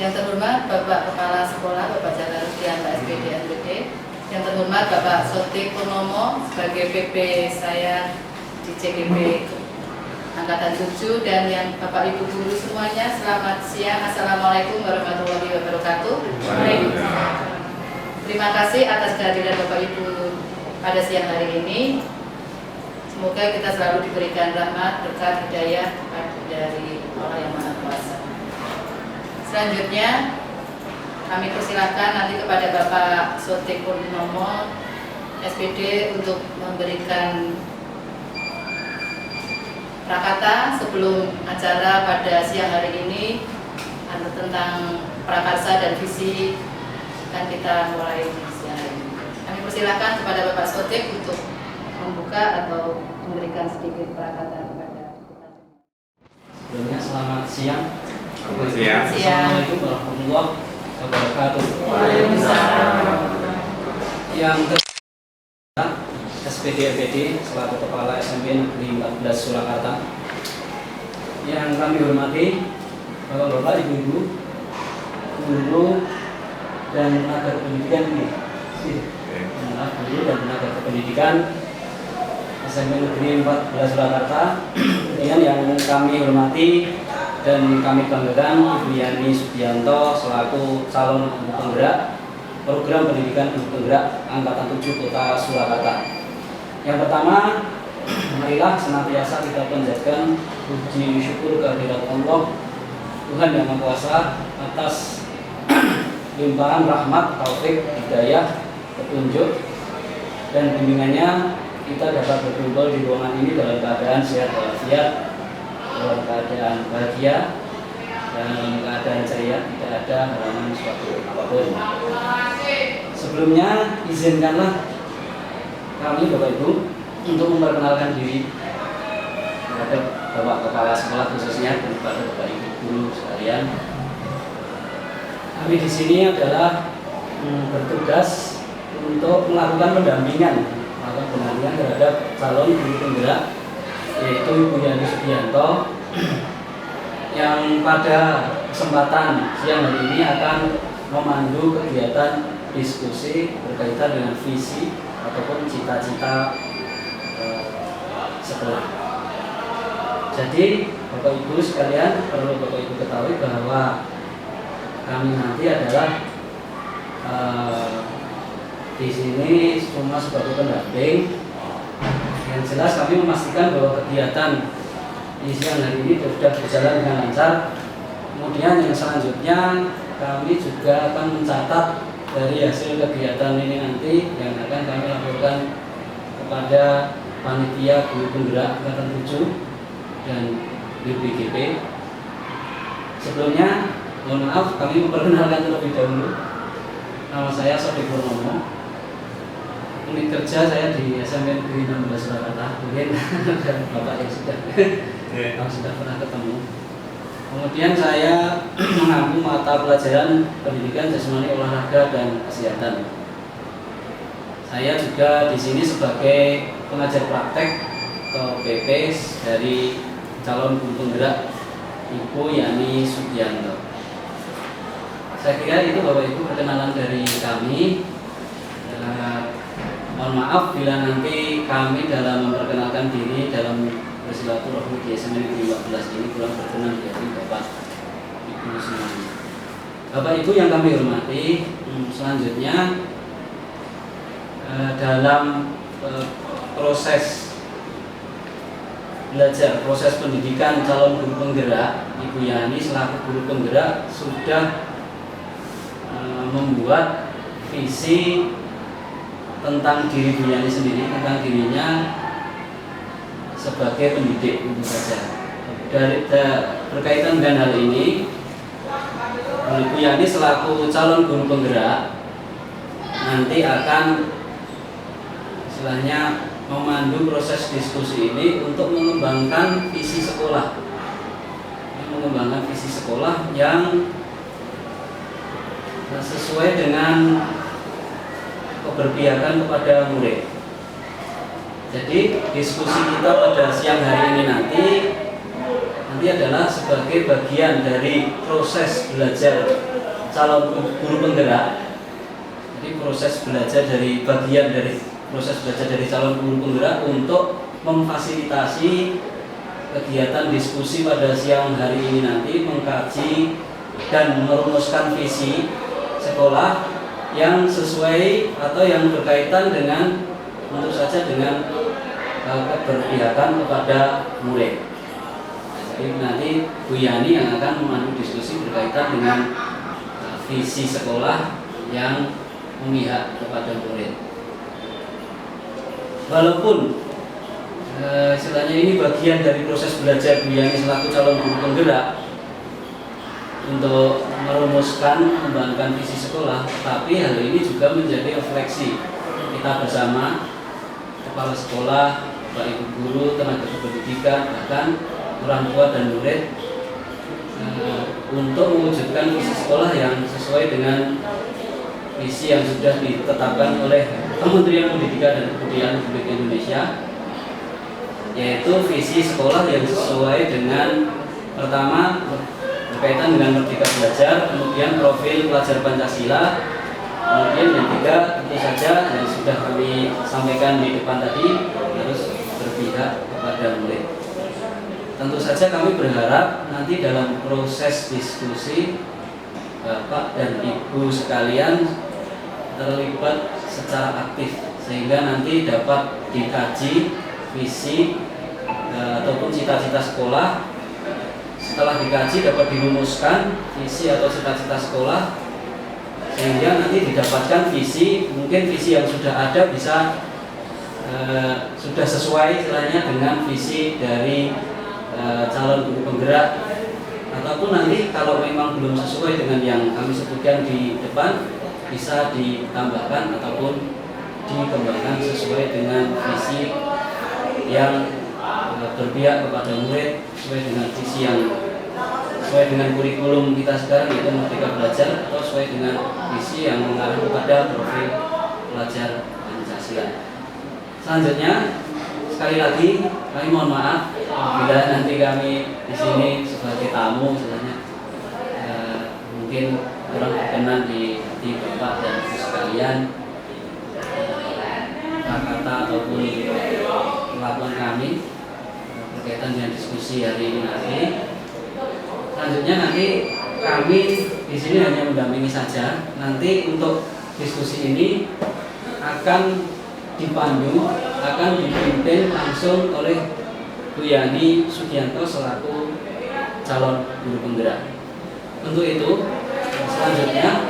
Yang terhormat Bapak Kepala Sekolah Bapak Jalaluddin SPD NPD, yang terhormat Bapak Sotik Purnomo sebagai PP saya di CGP Angkatan 7, dan yang Bapak Ibu guru semuanya, selamat siang. Assalamualaikum warahmatullahi wabarakatuh. Terima kasih atas kehadiran Bapak Ibu pada siang hari ini. Semoga kita selalu diberikan rahmat, berkat, hidayah dari Allah yang Maha Kuasa. Selanjutnya kami persilakan nanti kepada Bapak Sotik Purnomo SPD untuk memberikan prakata sebelum acara pada siang hari ini tentang prakarsa dan visi akan kita mulai siang hari ini. Kami persilakan kepada Bapak Sotik untuk membuka atau memberikan sedikit prakata kepada kita. Sebelumnya selamat siang. Assalamualaikum warahmatullahi wabarakatuh. Waalaikumsalam. Yang kedua, SPD MPD selaku Kepala SMP Negeri 14 Surakarta. Yang kami hormati Bapak-bapak, Ibu-ibu, guru dan tenaga pendidikan ini. Guru dan tenaga pendidikan SMP Negeri 14 Surakarta. Kemudian yang kami hormati dan kami banggakan Ibu Yani Subianto selaku calon ibu penggerak program pendidikan ibu penggerak Angkatan 7 Kota Surakarta. Yang pertama, marilah senantiasa kita panjatkan puji syukur kehadirat Allah Tuhan Yang Maha Kuasa atas limpahan rahmat, taufik, hidayah, petunjuk dan bimbingannya kita dapat berkumpul di ruangan ini dalam keadaan sehat walafiat, dalam keadaan bahagia dan dalam keadaan ceria, tidak ada halangan suatu apapun. Sebelumnya izinkanlah kami Bapak Ibu untuk memperkenalkan diri kepada Bapak Kepala Sekolah khususnya dan kepada Bapak Ibu guru sekalian. Kami di sini adalah bertugas untuk melakukan pendampingan terhadap calon guru penggerak, yaitu Ibu Yani Subianto, yang pada kesempatan siang hari ini akan memandu kegiatan diskusi berkaitan dengan visi ataupun cita-cita sekolah. Jadi Bapak Ibu sekalian, perlu Bapak Ibu ketahui bahwa kami nanti adalah di sini cuma sebagai pendamping. Yang jelas kami memastikan bahwa kegiatan di siang hari ini sudah berjalan dengan lancar. Kemudian yang selanjutnya kami juga akan mencatat dari hasil kegiatan ini nanti yang akan kami laporkan kepada panitia guru penggerak Angkatan 7 dan BPGP. Sebelumnya mohon maaf, kami memperkenalkan terlebih dahulu. Nama saya Sotik Purnomo. Unit kerja saya di SMP Negeri 16 Surakarta. Mungkin dan Bapak yang sudah pernah ketemu. Kemudian saya mengampu mata pelajaran pendidikan jasmani, olahraga dan kesehatan. Saya juga di sini sebagai pengajar praktek atau PP dari calon guru penggerak Ibu Yani Subianto. Saya kira itu Bapak Ibu perkenalan dari kami. Mohon maaf bila nanti kami dalam memperkenalkan diri dalam bersilaturahmi di SMP Negeri 14 ini kurang berkenan dari Bapak Ibu semuanya. Bapak Ibu yang kami hormati, selanjutnya dalam proses belajar, proses pendidikan calon guru penggerak, Ibu Yani selaku guru penggerak sudah membuat visi tentang diri Bu Yani sendiri, tentang dirinya sebagai pendidik tentu saja. Berkaitan dengan hal ini, Bu Yani selaku calon guru penggerak nanti akan istilahnya memandu proses diskusi ini untuk mengembangkan visi sekolah, yang sesuai dengan keberpihakan kepada murid. Jadi diskusi kita pada siang hari ini nanti adalah sebagai bagian dari proses belajar calon guru penggerak. Jadi proses belajar dari bagian dari proses belajar dari calon guru penggerak untuk memfasilitasi kegiatan diskusi pada siang hari ini nanti, mengkaji dan merumuskan visi sekolah yang sesuai atau yang berkaitan dengan tentu saja dengan keberpihakan kepada murid. Jadi nanti Bu Yani yang akan memandu diskusi berkaitan dengan visi sekolah yang memihak kepada murid. Walaupun istilahnya ini bagian dari proses belajar Bu Yani selaku calon guru penggerak untuk merumuskan mengembangkan visi sekolah, tapi hal ini juga menjadi refleksi kita bersama, kepala sekolah, Bapak Ibu guru, tenaga kependidikan, bahkan orang tua dan murid, untuk mewujudkan visi sekolah yang sesuai dengan visi yang sudah ditetapkan oleh Kementerian Pendidikan dan Kebudayaan Republik Indonesia, yaitu visi sekolah yang sesuai dengan pertama berkaitan dengan merdeka belajar, kemudian profil pelajar Pancasila, kemudian yang ketiga tentu saja yang sudah kami sampaikan di depan tadi, harus berpihak kepada murid. Tentu saja kami berharap nanti dalam proses diskusi Bapak dan Ibu sekalian terlibat secara aktif sehingga nanti dapat dikaji visi ataupun cita-cita sekolah. Setelah dikaji dapat dirumuskan visi atau cita-cita sekolah sehingga nanti didapatkan visi, mungkin visi yang sudah ada bisa sudah sesuai istilahnya dengan visi dari calon guru penggerak, ataupun nanti kalau memang belum sesuai dengan yang kami sebutkan di depan bisa ditambahkan ataupun dikembangkan sesuai dengan visi yang berpihak kepada murid, sesuai dengan visi yang sesuai dengan kurikulum kita sekarang yaitu Merdeka Belajar, atau sesuai dengan visi yang mengarah kepada profil pelajar Pancasila. Selanjutnya sekali lagi kami mohon maaf bila nanti kami di sini sebagai tamu sebenarnya mungkin kurang berkenan di hati Bapak dan Ibu sekalian, kata-kata ataupun perlakuan kami berkaitan dengan diskusi hari ini nanti. Selanjutnya nanti kami di sini hanya mendampingi saja. Nanti untuk diskusi ini akan dipandu, akan dipimpin langsung oleh Bu Yani Sugianto selaku calon guru penggerak. Untuk itu selanjutnya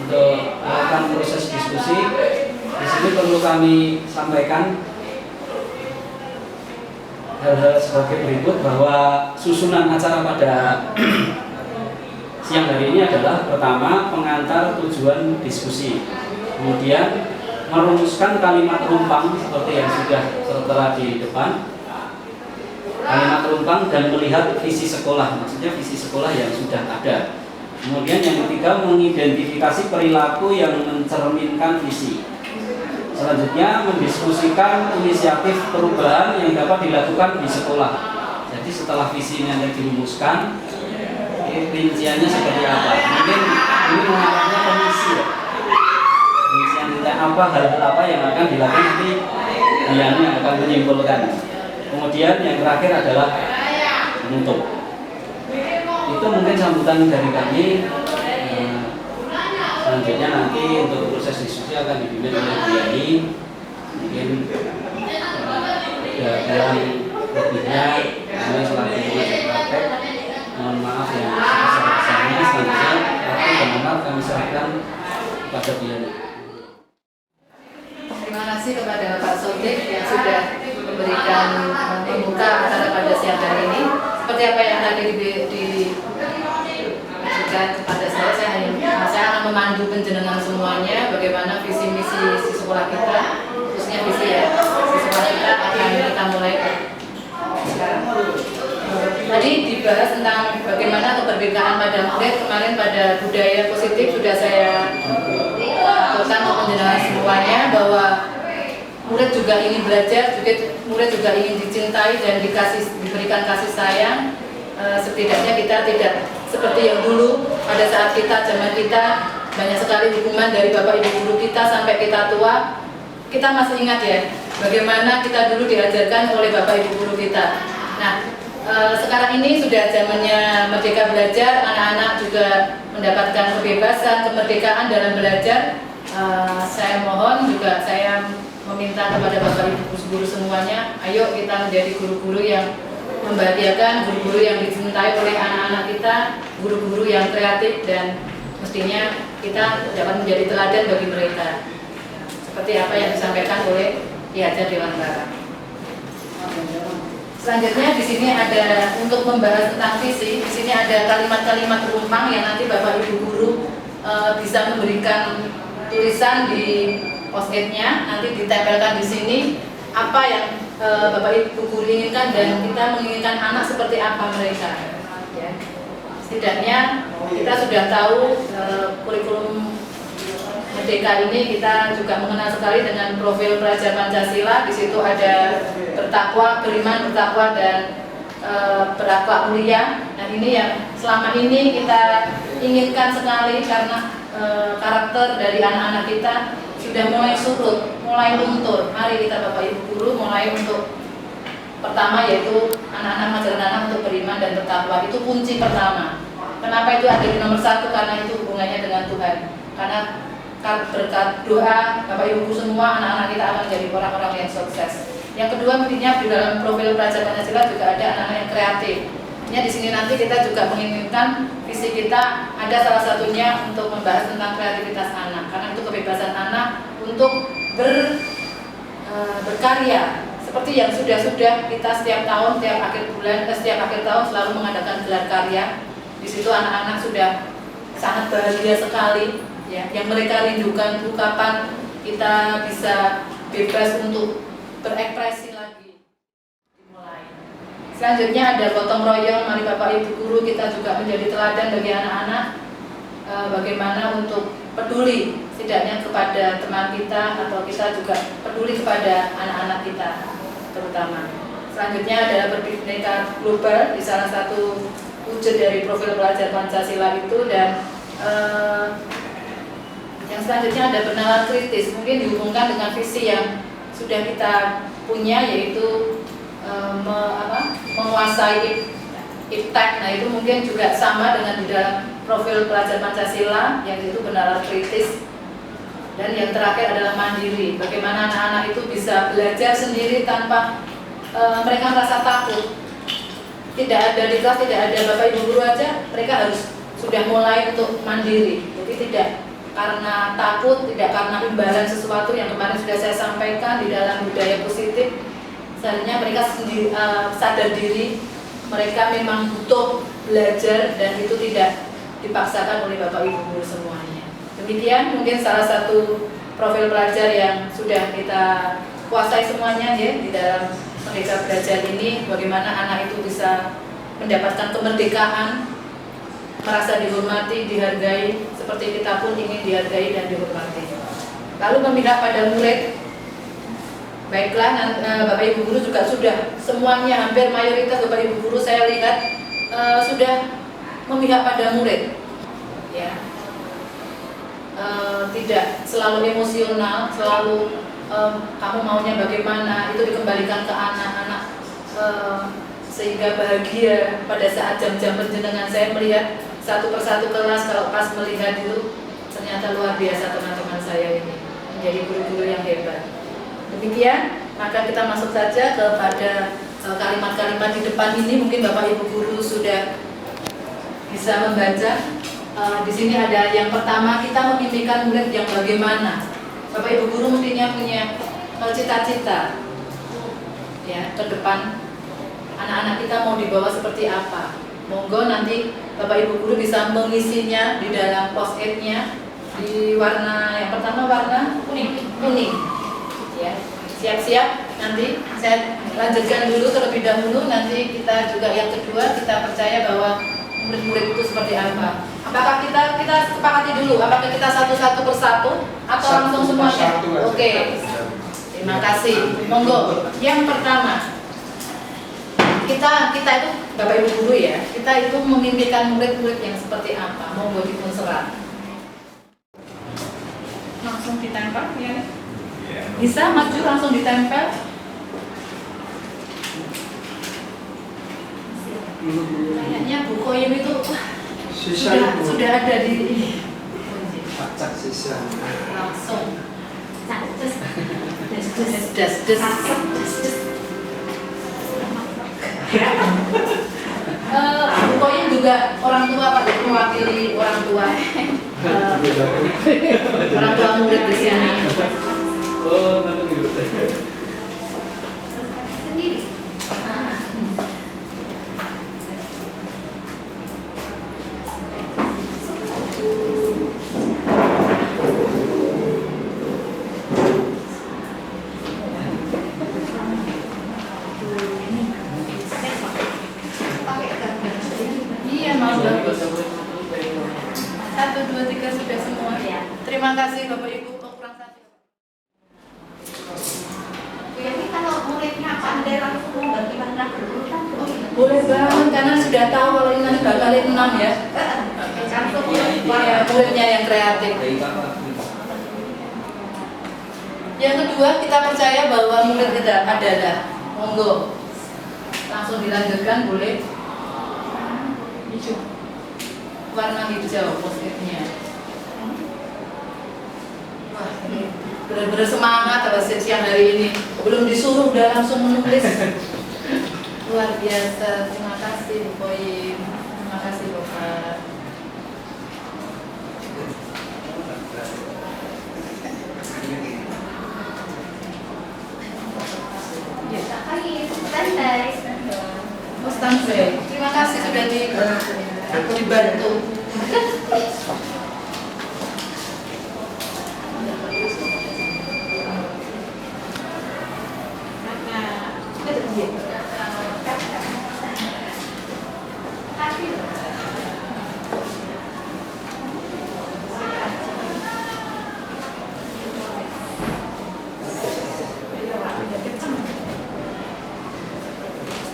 untuk melakukan proses diskusi di sini perlu kami sampaikan hal-hal sebagai berikut, bahwa susunan acara pada siang hari ini adalah pertama pengantar tujuan diskusi, kemudian merumuskan kalimat rumpang seperti yang sudah tertera di depan, kalimat rumpang dan melihat visi sekolah, maksudnya visi sekolah yang sudah ada. Kemudian yang ketiga mengidentifikasi perilaku yang mencerminkan visi. Selanjutnya mendiskusikan inisiatif perubahan yang dapat dilakukan di sekolah. Jadi setelah visi ini yang dirumuskan, rinciannya seperti apa? Mungkin ini mengarahnya ke misi ya. Rincian apa, hal-hal apa yang akan dilakukan nanti yang akan menyimpulkan. Kemudian yang terakhir adalah penutup. Itu mungkin sambutan dari kami. Selanjutnya nanti untuk proses diskusi akan dipimpin oleh Bu Yani. Mungkin kurang lebihnya kami selaku pengajar praktek mohon maaf yang sebesar-besarnya. Selanjutnya waktu dan maaf kami serahkan kepada Bu Yani. Terima kasih kepada Pak Sodik yang sudah memberikan membuka acara pada siang hari ini. Seperti apa yang tadi diberikan kepada saya akan memandu penjenengan semuanya bagaimana visi misi sekolah kita, khususnya visi sekolah kita akan kita mulai sekarang. Tadi dibahas tentang bagaimana keberpihakan pada murid. Kemarin pada budaya positif sudah saya lakukan untuk penjenengan semuanya bahwa murid juga ingin belajar, murid juga ingin dicintai dan diberikan kasih sayang. Setidaknya kita tidak seperti yang dulu pada saat zaman kita banyak sekali hukuman dari bapak ibu guru kita sampai kita tua. Kita masih ingat ya, bagaimana kita dulu diajarkan oleh bapak ibu guru kita. Nah, sekarang ini sudah zamannya Merdeka Belajar, anak-anak juga mendapatkan kebebasan, kemerdekaan dalam belajar. Saya mohon juga saya meminta kepada bapak ibu guru semuanya, ayo kita menjadi guru-guru yang membahagiakan, guru-guru yang dicintai oleh anak-anak kita, guru-guru yang kreatif, dan mestinya kita dapat menjadi teladan bagi mereka. Seperti apa yang disampaikan oleh Ki Hajar Dewan Barat. Selanjutnya di sini ada untuk membahas tentang visi. Di sini ada kalimat-kalimat perumpang yang nanti bapak ibu guru bisa memberikan tulisan di post-it-nya, nanti ditempelkan di sini apa yang bapak ibu guru inginkan dan kita menginginkan anak seperti apa mereka. Ya. Setidaknya kita sudah tahu kurikulum Merdeka ini kita juga mengenal sekali dengan profil pelajar Pancasila. Di situ ada bertakwa, beriman, bertakwa, dan berakhlak mulia. Nah, ini yang selama ini kita inginkan sekali karena karakter dari anak-anak kita sudah mulai surut, mulai luntur. Mari kita bapak ibu guru mulai untuk pertama yaitu anak-anak mengajarkan anak untuk beriman dan bertakwa. Itu kunci pertama. Kenapa itu ada di nomor 1? Karena itu hubungannya dengan Tuhan. Karena berkat doa bapak ibu semua anak-anak kita akan menjadi orang-orang yang sukses. Yang kedua, mestinya di dalam profil pelajar Pancasila juga ada anak-anak yang kreatif. Di sini nanti kita juga menginginkan visi kita ada salah satunya untuk membahas tentang kreativitas anak, karena itu kebebasan anak untuk berkarya. Seperti yang sudah kita setiap tahun, setiap akhir tahun selalu mengadakan gelar karya. Di situ anak-anak sudah sangat bahagia sekali. Ya, yang mereka rindukan itu kapan kita bisa bebas untuk berekspresi lagi. Dimulai. Selanjutnya ada gotong royong. Mari bapak ibu guru kita juga menjadi teladan bagi anak-anak bagaimana untuk peduli setidaknya kepada teman kita atau kita juga peduli kepada anak-anak kita terutama. Selanjutnya adalah berbineka global di salah satu wujud dari profil pelajar Pancasila itu, dan yang selanjutnya ada bernalar kritis, mungkin dihubungkan dengan visi yang sudah kita punya yaitu menguasai iptek. Nah, itu mungkin juga sama dengan di dalam profil pelajar Pancasila yang itu bernalar kritis. Dan yang terakhir adalah mandiri, bagaimana anak-anak itu bisa belajar sendiri tanpa mereka merasa takut. Tidak ada di kelas, tidak ada bapak ibu guru aja, mereka harus sudah mulai untuk mandiri. Jadi tidak karena takut, tidak karena imbalan sesuatu yang kemarin sudah saya sampaikan di dalam budaya positif. Sebenarnya mereka sendiri sadar diri, mereka memang butuh belajar dan itu tidak dipaksakan oleh bapak ibu guru semuanya. Demikian mungkin salah satu profil pelajar yang sudah kita kuasai semuanya ya di dalam Merdeka Belajar ini, bagaimana anak itu bisa mendapatkan kemerdekaan, merasa dihormati, dihargai, seperti kita pun ingin dihargai dan dihormati. Lalu memihak pada murid, baiklah bapak ibu guru juga sudah semuanya, hampir mayoritas bapak ibu guru saya lihat sudah memihak pada murid, ya. Tidak selalu emosional, selalu kamu maunya bagaimana, itu dikembalikan ke anak-anak sehingga bahagia pada saat jam-jam penjenengan. Saya melihat satu persatu kelas, kalau pas melihat itu ternyata luar biasa teman-teman saya ini menjadi guru-guru yang hebat. Demikian, maka kita masuk saja kepada kalimat-kalimat di depan ini. Mungkin bapak ibu guru sudah bisa membaca. Di sini ada yang pertama, kita memimpikan murid yang bagaimana. Bapak ibu guru mestinya punya cita-cita ya ke depan anak-anak kita mau dibawa seperti apa. Monggo nanti bapak ibu guru bisa mengisinya di dalam post-it-nya di warna yang pertama, warna kuning ya. Siap-siap, nanti saya lanjutkan dulu terlebih dahulu, nanti kita juga yang kedua, kita percaya bahwa murid-murid itu seperti apa. Apakah kita sepakati dulu, apakah kita satu-satu persatu atau langsung semuanya? Oke. Terima kasih. Monggo. Yang pertama, kita itu Bapak Ibu guru ya, kita itu memimpikan murid-murid yang seperti apa, monggo dipun serah. Langsung ditempel ya. Bisa maju langsung ditempel. Kayaknya Bu Koyim itu sudah ada di Pacak sisa. langsung. Bu Koyim juga orang tua Pak, mewakili orang tua. Orang tua murid di sini. Oh, nanti gitu. Sendiri. Iya, mau bagus. 1, 2, 3 sudah semua. Terima kasih Bapak Ibu. Kurang satu. Jadi kalau muridnya pandai langsung bagaimana berurutan Boleh banget karena sudah tahu kalau ini nanti bakal 6 ya. Ya, muridnya yang kreatif. Yang kedua, kita percaya bahwa murid kita adalah monggo. Langsung dilanjutkan boleh. Hijau. Warna hijau positifnya. Wah, ini benar-benar semangat pada siang hari ini. Belum disuruh udah langsung menulis. Luar biasa. Terima kasih Bu Koyim. Terima kasih Bapak. Pandai. Oh, standby. Terima kasih sudah dibantu.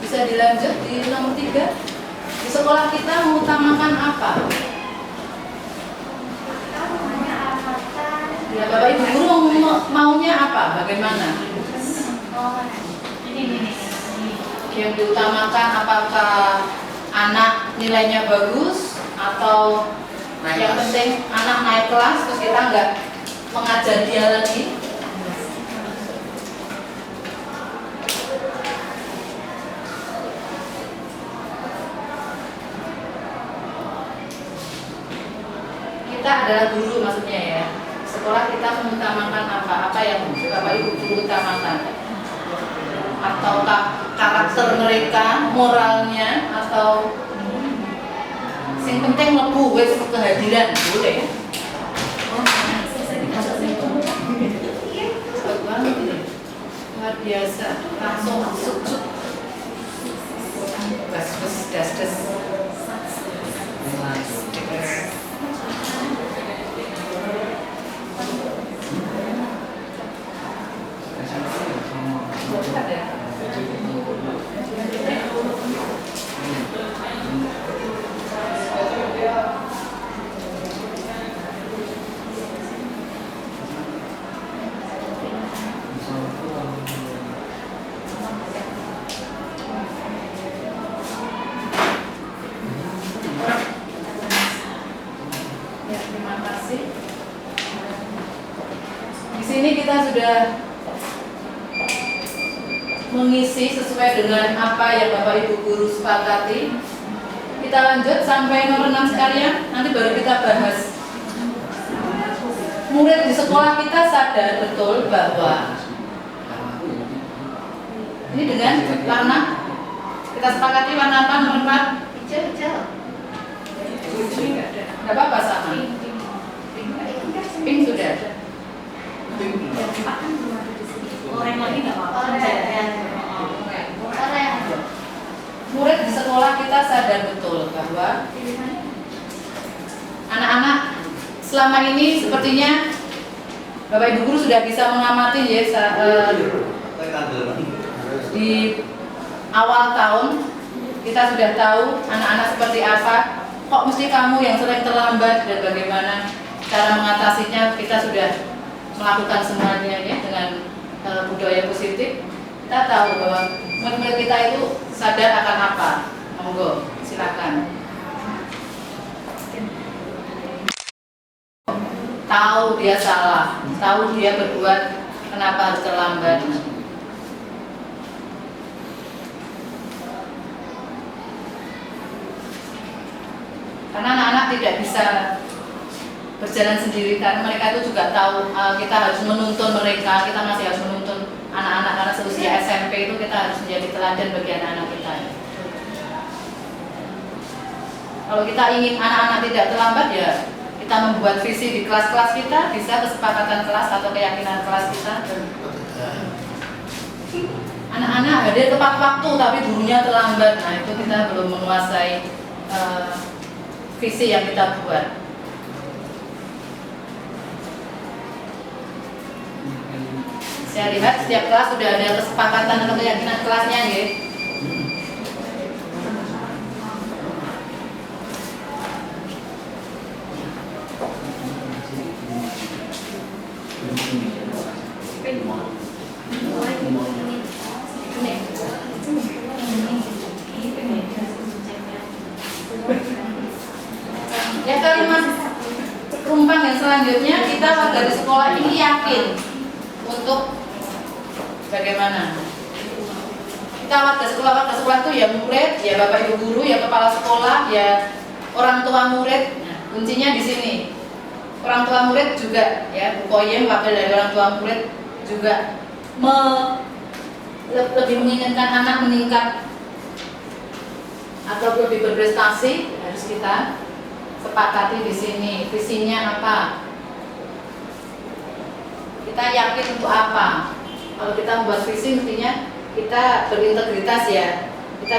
Bisa dilanjut di nomor 3. Di sekolah kita mengutamakan apa? Ya, Bapak Ibu guru maunya apa? Bagaimana? Yang diutamakan apakah anak nilainya bagus atau yang penting anak naik kelas terus kita nggak mengajar dia lagi? Kita adalah guru maksudnya ya. Sekolah kita mengutamakan apa? Apa yang Bapak Ibu guru utamakan? Ataukah karakter mereka, moralnya, atau yang penting lebu wes kehadiran boleh. Oh, cepet banget ini. Luar biasa. Langsung masuk. Das. Ya, terima kasih. Di sini kita sudah mengisi sesuai dengan apa yang Bapak Ibu guru sepakati. Kita lanjut sampai nomor 6 sekalian, nanti baru kita bahas. Murid di sekolah kita sadar betul bahwa ini dengan warna, kita sepakati warna apa nomor 4? Hijau. Tidak apa-apa sama. Pink sudah ada. Orang lagi nggak apa-apa. Murid di sekolah kita sadar betul bahwa anak-anak selama ini sepertinya Bapak Ibu guru sudah bisa mengamati ya di awal tahun kita sudah tahu anak-anak seperti apa, kok mesti kamu yang sering terlambat dan bagaimana cara mengatasinya. Kita sudah melakukan semuanya ya dengan budaya positif. Kita tahu bahwa murid-murid kita itu sadar akan apa. Monggo, silakan. Tahu dia salah, tahu dia berbuat, kenapa harus terlambat. Karena anak-anak tidak bisa berjalan sendiri, karena mereka itu juga tahu kita harus menuntun mereka, kita masih harus menuntun anak-anak karena seusia SMP itu kita harus menjadi teladan bagi anak-anak kita. Kalau kita ingin anak-anak tidak terlambat ya kita membuat visi di kelas-kelas kita, bisa kesepakatan kelas atau keyakinan kelas kita. Anak-anak hadir tepat waktu tapi gurunya terlambat, nah itu kita belum menguasai visi yang kita buat. Saya lihat setiap kelas sudah ada kesepakatan atau keyakinan kelasnya ya. Ya kalimat rumpang yang selanjutnya, kita warga di sekolah ini yakin untuk bagaimana? Kita warga sekolah itu ya murid, ya bapak ibu guru, ya kepala sekolah, ya orang tua murid. Nah, kuncinya di sini. Orang tua murid juga ya, Bu Koyem wakil dari orang tua murid juga lebih menginginkan anak meningkat atau lebih berprestasi. Harus kita sepakati di sini. Visinya apa? Kita yakin untuk apa? Kalau kita membuat visi, mestinya kita berintegritas ya. Kita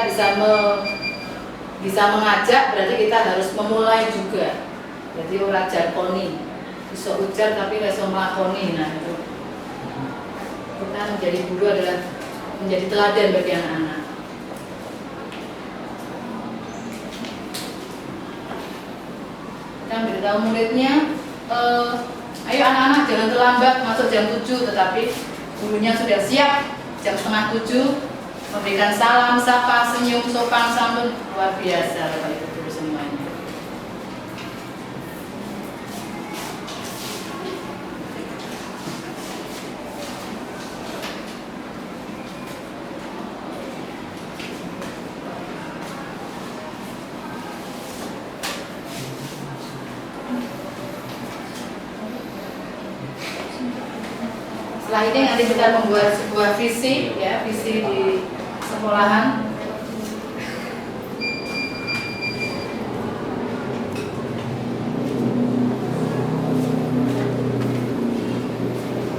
bisa mengajak, berarti kita harus memulai juga. Jadi ora jarkoni, bisa ujar tapi bisa melakoni. Nah itu kita menjadi guru adalah menjadi teladan bagi anak-anak. Kita memberitahu muridnya, ayo anak-anak jangan terlambat masuk jam 7, tetapi gurunya sudah siap jam setengah 7 memberikan salam, sapa, senyum, sopan santun, luar biasa Bapak Ibu guru semuanya. Setelah ini nanti kita membuat sebuah visi ya, visi di sekolahan.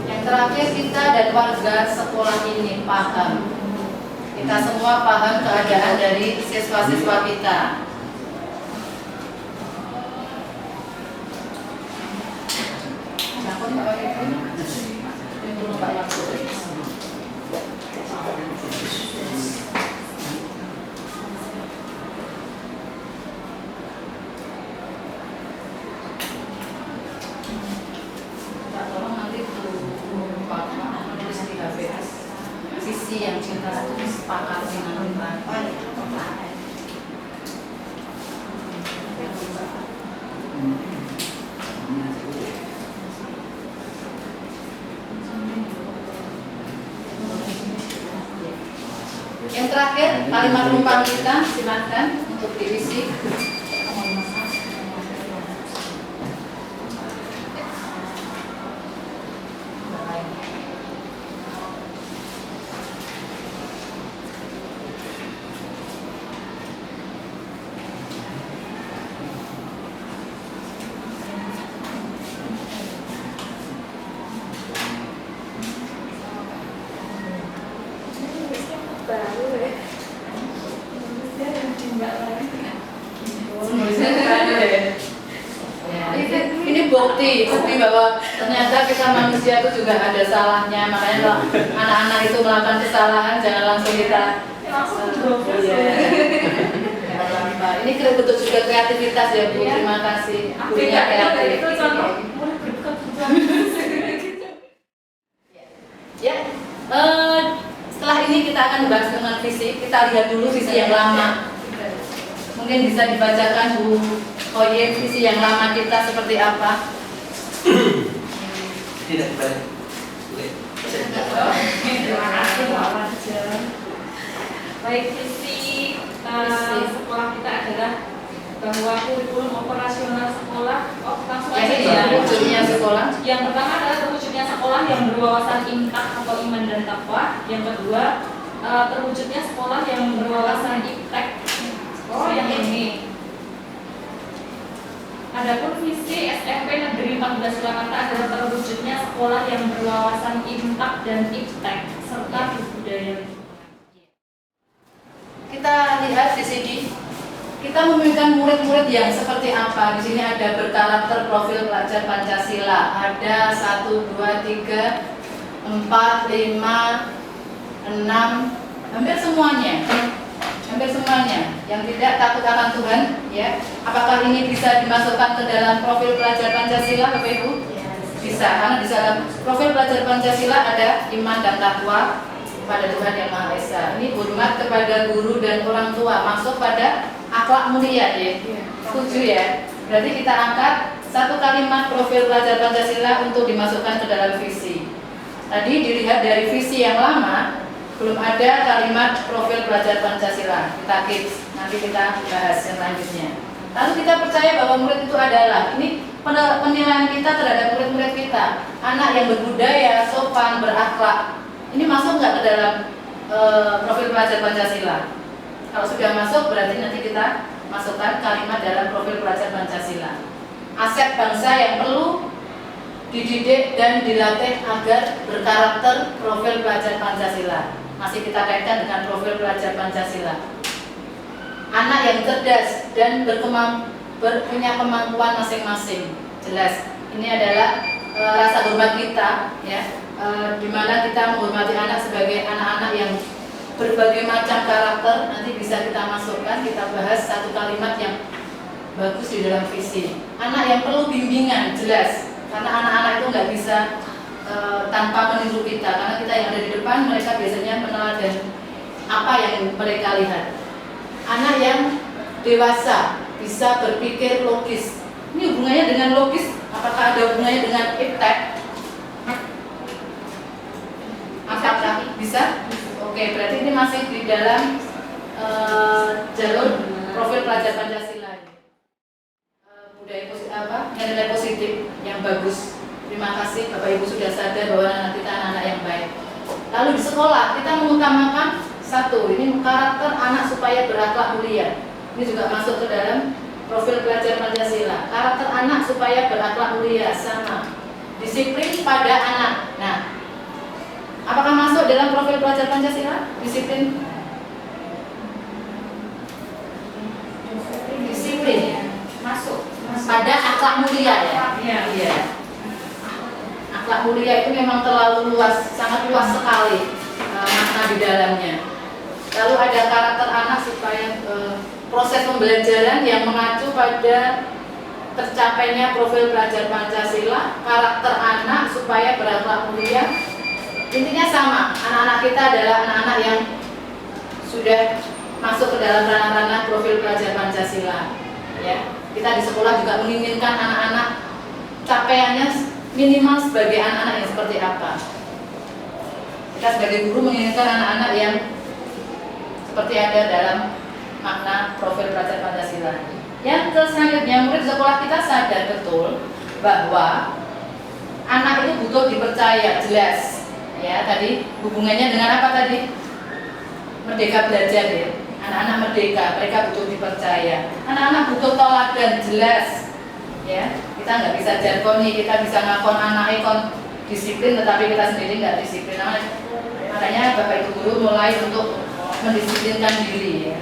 Yang terakhir, kita dan warga sekolah ini paham. Kita semua paham keadaan dari siswa-siswa kita. Sisi yang kita sepakati nanti. Yang terakhir, kalimat rumpang kita, silakan untuk diisi. Ini bukti bahwa ternyata kita manusia itu juga ada salahnya. Makanya kalau anak-anak itu melakukan kesalahan, jangan langsung kita ini bentuk juga kreativitas ya Bu. Terima kasih. Gurunya kreatif. Itu contoh murid berkebutuhan. Ya, setelah ini kita akan bahas dengan visi. Kita lihat dulu visi yang lama. Mungkin bisa dibacakan Bu Hoye, visi yang lama kita seperti apa? Tidak balik. Terima kasih Pak Raja. Baik, visi sekolah kita adalah bahwa kurikulum operasional sekolah, langsung aja ya. Terwujudnya sekolah. Yang pertama adalah terwujudnya sekolah yang berwawasan imtak atau iman dan takwa. Yang kedua, terwujudnya sekolah yang berwawasan iptek. Oh, yang ini. Adapun visi SMP Negeri 14 Surakarta adalah terwujudnya sekolah yang berwawasan imtak dan iptek serta budaya. Kita lihat di sini. Kita memiliki murid-murid yang seperti apa? Di sini ada berkarakter profil pelajar Pancasila. Ada 1, 2, 3, 4, 5, 6, hampir semuanya. Hampir semuanya yang tidak takut akan Tuhan, ya. Apakah ini bisa dimasukkan ke dalam profil pelajar Pancasila, Bapak Ibu? Bisa, karena di dalam profil pelajar Pancasila ada iman dan takwa pada Tuhan Yang Maha Esa. Ini hormat kepada guru dan orang tua, masuk pada akhlak mulia, ya. Setuju ya? Berarti kita angkat satu kalimat profil pelajar Pancasila untuk dimasukkan ke dalam visi. Tadi dilihat dari visi yang lama, belum ada kalimat profil pelajar Pancasila. Kita kids, nanti kita bahas yang selanjutnya. Lalu kita percaya bahwa murid itu adalah, ini penilaian kita terhadap murid-murid kita, anak yang berbudaya, sopan, berakhlak. Ini masuk nggak ke dalam profil pelajar Pancasila? Kalau sudah masuk, berarti nanti kita masukkan kalimat dalam profil pelajar Pancasila. Aset bangsa yang perlu dididik dan dilatih agar berkarakter profil pelajar Pancasila. Masih kita kaitkan dengan profil pelajar Pancasila. Anak yang cerdas dan punya kemampuan masing-masing. Jelas. Ini adalah rasa hormat kita, ya. Di mana kita menghormati anak sebagai anak-anak yang berbagai macam karakter. Nanti bisa kita masukkan, kita bahas satu kalimat yang bagus di dalam visi. Anak yang perlu bimbingan, jelas. Karena anak-anak itu nggak bisa tanpa meniru kita, karena kita yang ada di depan, mereka biasanya meneladani apa yang mereka lihat. Anak yang dewasa, bisa berpikir logis. Ini hubungannya dengan logis, apakah ada hubungannya dengan iptek? Apakah bisa? Oke, berarti ini masih di dalam jalur profil pelajar Pancasila. Budaya positif nilai positif yang bagus. Terima kasih Bapak Ibu sudah sadar bahwa anak kita anak-anak yang baik. Lalu di sekolah kita mengutamakan satu, ini karakter anak supaya berakhlak mulia. Ini juga masuk ke dalam profil pelajar Pancasila. Karakter anak supaya berakhlak mulia, sama. Disiplin pada anak. Nah, apakah masuk dalam profil pelajar Pancasila? Disiplin. Disiplin ya. Masuk. Pada akhlak mulia ya. Iya. Akhlak mulia itu memang terlalu luas, sangat luas sekali makna di dalamnya. Lalu ada karakter anak supaya proses pembelajaran yang mengacu pada tercapainya profil pelajar Pancasila, karakter anak supaya berakhlak mulia. Intinya sama, anak-anak kita adalah anak-anak yang sudah masuk ke dalam ranah-ranah profil pelajar Pancasila. Ya, kita di sekolah juga menginginkan anak-anak capaiannya minimal sebagai anak-anak yang seperti apa. Kita sebagai guru menginginkan anak-anak yang seperti ada dalam makna profil pelajar Pancasila. Yang selanjutnya, murid sekolah kita sadar betul bahwa anak itu butuh dipercaya, jelas. Ya, tadi hubungannya dengan apa tadi? Merdeka belajar ya. Anak-anak merdeka, mereka butuh dipercaya. Anak-anak butuh teladan, jelas. Ya, kita nggak bisa jargoni, kita bisa ngakon anak ikon disiplin, tetapi kita sendiri nggak disiplin. Makanya Bapak Ibu guru mulai untuk mendisiplinkan diri. Ya.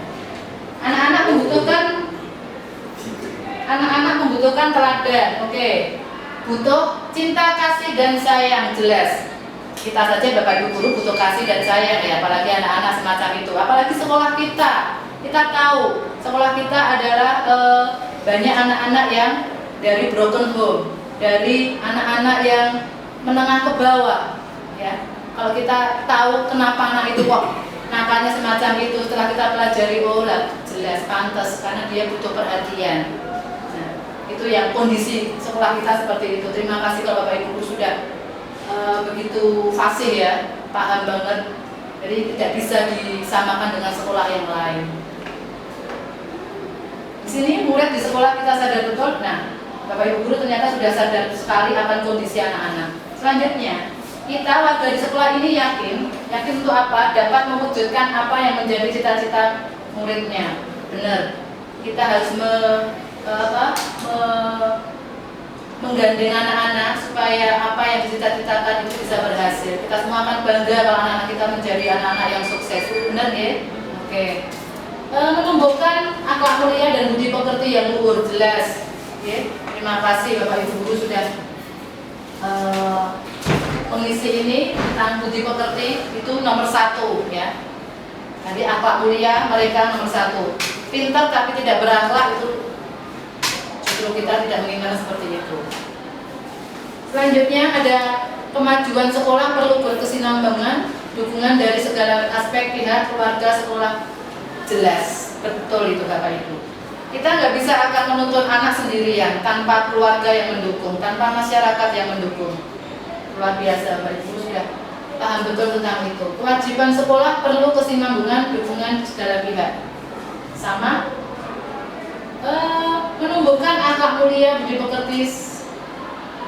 Anak-anak membutuhkan teladan, oke. Butuh cinta, kasih dan sayang, jelas. Kita saja Bapak Ibu guru butuh kasih dan sayang ya, apalagi anak-anak semacam itu. Apalagi sekolah kita tahu sekolah kita adalah banyak anak-anak yang dari broken home, dari anak-anak yang menengah ke bawah. Ya, kalau kita tahu kenapa anak itu kok nakalnya semacam itu, setelah kita pelajari, oh lah jelas pantas karena dia butuh perhatian. Nah, itu yang kondisi sekolah kita seperti itu. Terima kasih kalau Bapak Ibu sudah begitu fasih ya, paham banget. Jadi tidak bisa disamakan dengan sekolah yang lain. Di sini murid di sekolah kita sadar betul. Nah, Bapak Ibu guru ternyata sudah sadar sekali akan kondisi anak-anak. Selanjutnya, kita warga di sekolah ini yakin untuk apa? Dapat mewujudkan apa yang menjadi cita-cita muridnya. Benar. Kita harus menggandeng anak-anak supaya apa yang dicita-citakan itu bisa berhasil. Kita semua akan bangga kalau anak-anak kita menjadi anak-anak yang sukses. Benar ya? Oke. Menumbuhkan akhlak mulia dan budi pekerti yang luhur, jelas. Ya. Terima kasih Bapak Ibu guru sudah mengisi ini tentang budi pekerti itu nomor 1 ya. Jadi akhlak mulia mereka nomor 1. Pintar tapi tidak berakhlak itu justru kita tidak menginginkan seperti itu. Selanjutnya ada kemajuan sekolah perlu berkesinambungan, dukungan dari segala aspek pihak, keluarga, sekolah. Jelas, betul itu Bapak Ibu. Kita nggak bisa akan menuntun anak sendirian tanpa keluarga yang mendukung, tanpa masyarakat yang mendukung. Luar biasa Bapak Ibu sudah paham betul tentang itu. Kewajiban sekolah perlu kesinambungan, dukungan segala pihak. Sama menumbuhkan akhlak mulia, budi pekerti.